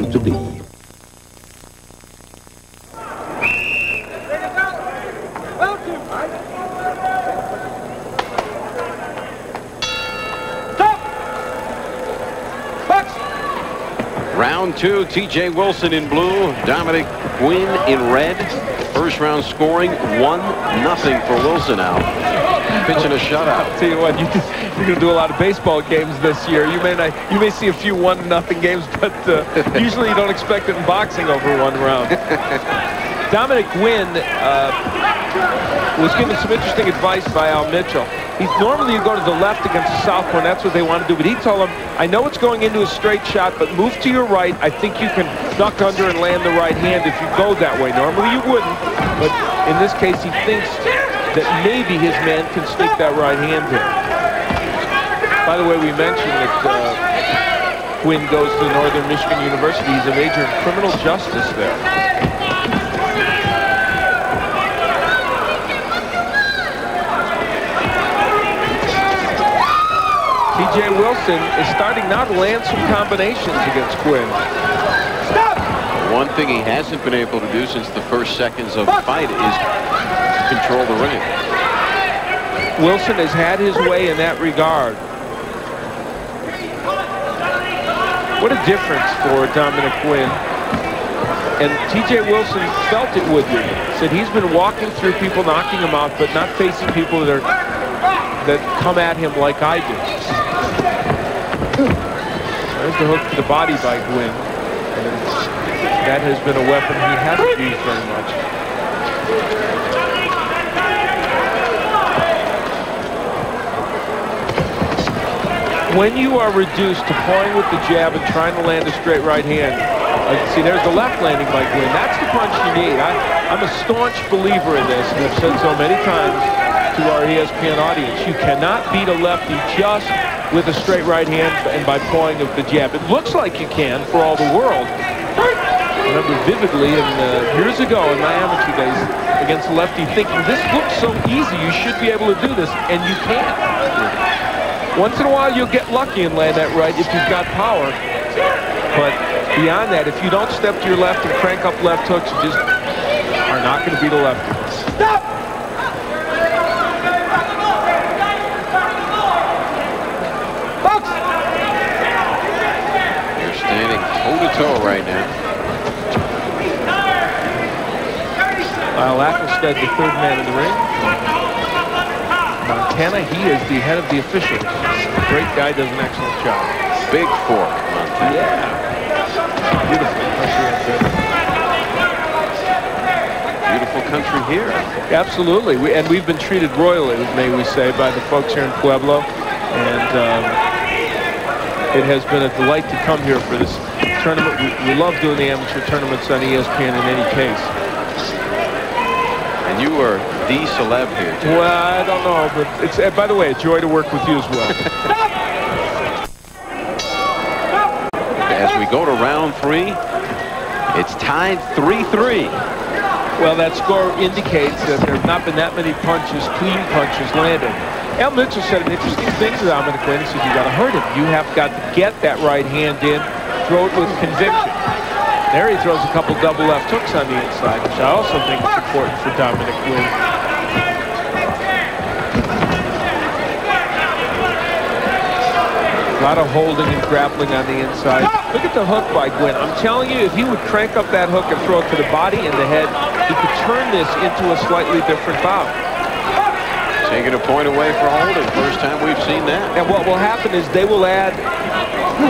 want to be. Round 2, T.J. Wilson in blue, Dominick Guinn in red. First round scoring 1-0 for Wilson now. Pitching a shutout. I'll tell you what, you're going to do a lot of baseball games this year. You may see a few 1-0 games, but usually you don't expect it in boxing over one round. Dominick Guinn was given some interesting advice by Al Mitchell. Normally you go to the left against the southpaw, and that's what they want to do. But he told him, I know it's going into a straight shot, but move to your right. I think you can duck under and land the right hand if you go that way. Normally you wouldn't, but in this case he thinks that maybe his man can stick that right hand in. By the way, we mentioned that Guinn goes to Northern Michigan University. He's a major in criminal justice there. T.J. Wilson is starting now to land some combinations against Guinn. Stop! One thing he hasn't been able to do since the first seconds of the fight is control the ring. Wilson has had his way in that regard. What a difference for Dominick Guinn. And T.J. Wilson felt it would be. Said he's been walking through people, knocking them out, but not facing people that come at him like I do. There's the hook to the body by Guinn. And that has been a weapon he hasn't used very much. When you are reduced to pawing with the jab and trying to land a straight right hand, see, there's the left landing by Guinn. That's the punch you need. I'm a staunch believer in this, and I've said so many times to our ESPN audience. You cannot beat a lefty just with a straight right hand and by pawing of the jab. It looks like you can for all the world. I remember vividly years ago in my amateur days against a lefty thinking, this looks so easy, you should be able to do this, and you can't. Once in a while you'll get lucky and land that right if you've got power. But beyond that, if you don't step to your left and crank up left hooks, you just are not going to beat a lefty. Stop! Toe-to-toe right now. Lyle Ackelstead, the third man in the ring. Montana, he is the head of the officials. Great guy, does an excellent job. Big fork, Montana. Yeah. Beautiful country. Beautiful country here. Absolutely. We've been treated royally, may we say, by the folks here in Pueblo. And it has been a delight to come here for this tournament. We love doing the amateur tournaments on ESPN in any case. And you are the celeb here, too. Well, I don't know, but it's, by the way, a joy to work with you as well. As we go to round 3, it's tied 3-3. Well, that score indicates that there have not been that many punches, clean punches landed. Al Mitchell said an interesting thing to Dominick Guinn. He said, you got to hurt him. You have got to get that right hand in, throw it with conviction. There he throws a couple double left hooks on the inside, which I also think is important for Dominick Guinn. A lot of holding and grappling on the inside. Look at the hook by Guinn. I'm telling you, if he would crank up that hook and throw it to the body and the head, he could turn this into a slightly different bout. Taking a point away for holding. First time we've seen that. And what will happen is they will add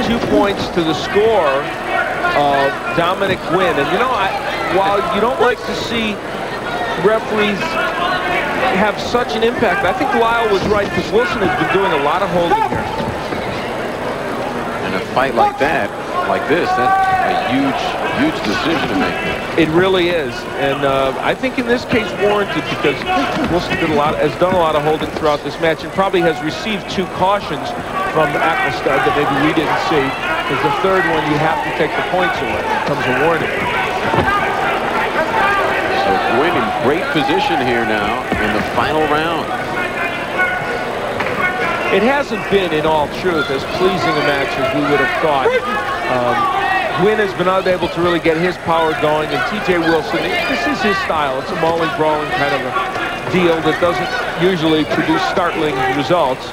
2 points to the score of Dominick Guinn. And you know, while you don't like to see referees have such an impact, I think Lyle was right because Wilson has been doing a lot of holding here. And a fight like that, like this, that's a huge decision to make. It really is, and I think in this case warranted because Wilson has done a lot of holding throughout this match and probably has received 2 cautions from Ackelstead that maybe we didn't see. Because the third one, you have to take the points away. It becomes a warning. So Guinn in great position here now in the final round. It hasn't been, in all truth, as pleasing a match as we would have thought. Guinn has been unable to really get his power going, and T.J. Wilson, this is his style. It's a mauling, brawling kind of a deal that doesn't usually produce startling results,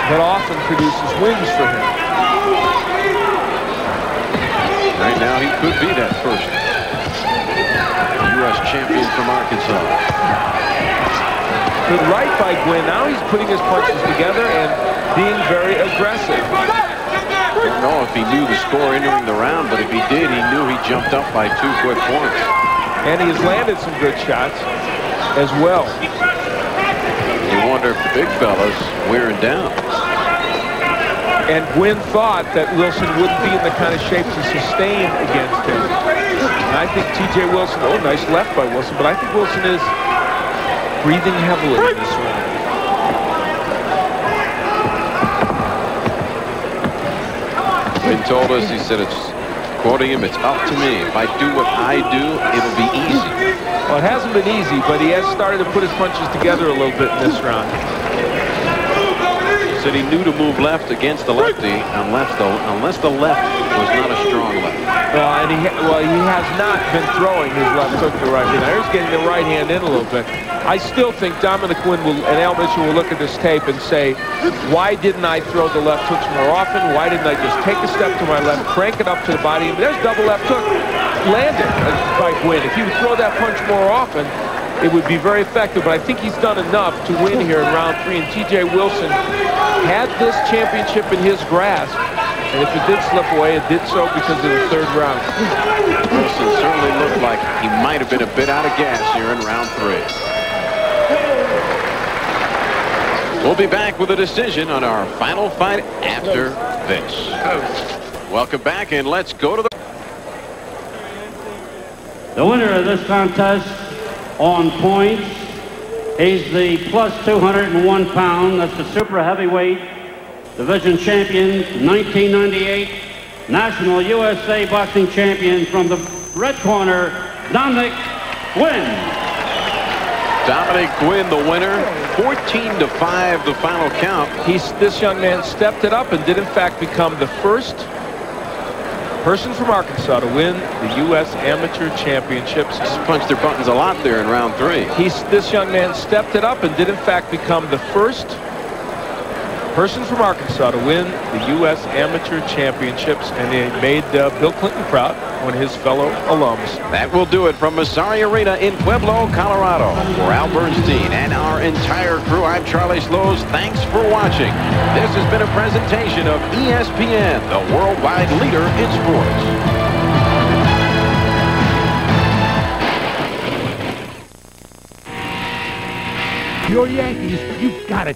but often produces wins for him. Right now, he could be that first U.S. champion from Arkansas. Good right by Guinn. Now he's putting his punches together and being very aggressive. I don't know if he knew the score entering the round, but if he did, he knew he jumped up by 2 quick points. And he has landed some good shots as well. You wonder if the big fella's wearing down. And Guinn thought that Wilson wouldn't be in the kind of shape to sustain against him. And I think T.J. Wilson, oh, nice left by Wilson, but I think Wilson is breathing heavily in this round. Guinn told us, he said, it's quoting him, it's up to me. If I do what I do, it'll be easy. Well, it hasn't been easy, but he has started to put his punches together a little bit in this round. He said he knew to move left against the lefty unless the left was not a strong left. Well, he has not been throwing his left hook to the right hand. He's getting the right hand in a little bit. I still think Dominick Guinn and Al Mitchell will look at this tape and say, why didn't I throw the left hooks more often? Why didn't I just take a step to my left, crank it up to the body? And there's double left hook landed by Guinn. If he would throw that punch more often, it would be very effective. But I think he's done enough to win here in round 3. And T.J. Wilson had this championship in his grasp. And if it did slip away, it did so because of the 3rd round. Wilson certainly looked like he might have been a bit out of gas here in round 3. We'll be back with a decision on our final fight after this. Welcome back, and let's go to the winner of this contest on points. He's the plus 201 pound. That's the super heavyweight division champion, 1998 National USA Boxing Champion from the red corner, Dominick Guinn. Dominick Guinn, the winner, 14-5, the final count. This young man stepped it up and did in fact become the first person from Arkansas to win the U.S. Amateur Championships. He's punched their buttons a lot there in round 3. This young man stepped it up and did in fact become the first person from Arkansas to win the U.S. Amateur Championships, and he made Bill Clinton proud, one of his fellow alums. That will do it from Masari Arena in Pueblo, Colorado. For Al Bernstein and our entire crew, I'm Charlie Slows. Thanks for watching. This has been a presentation of ESPN, the worldwide leader in sports. Your Yankees, you gotta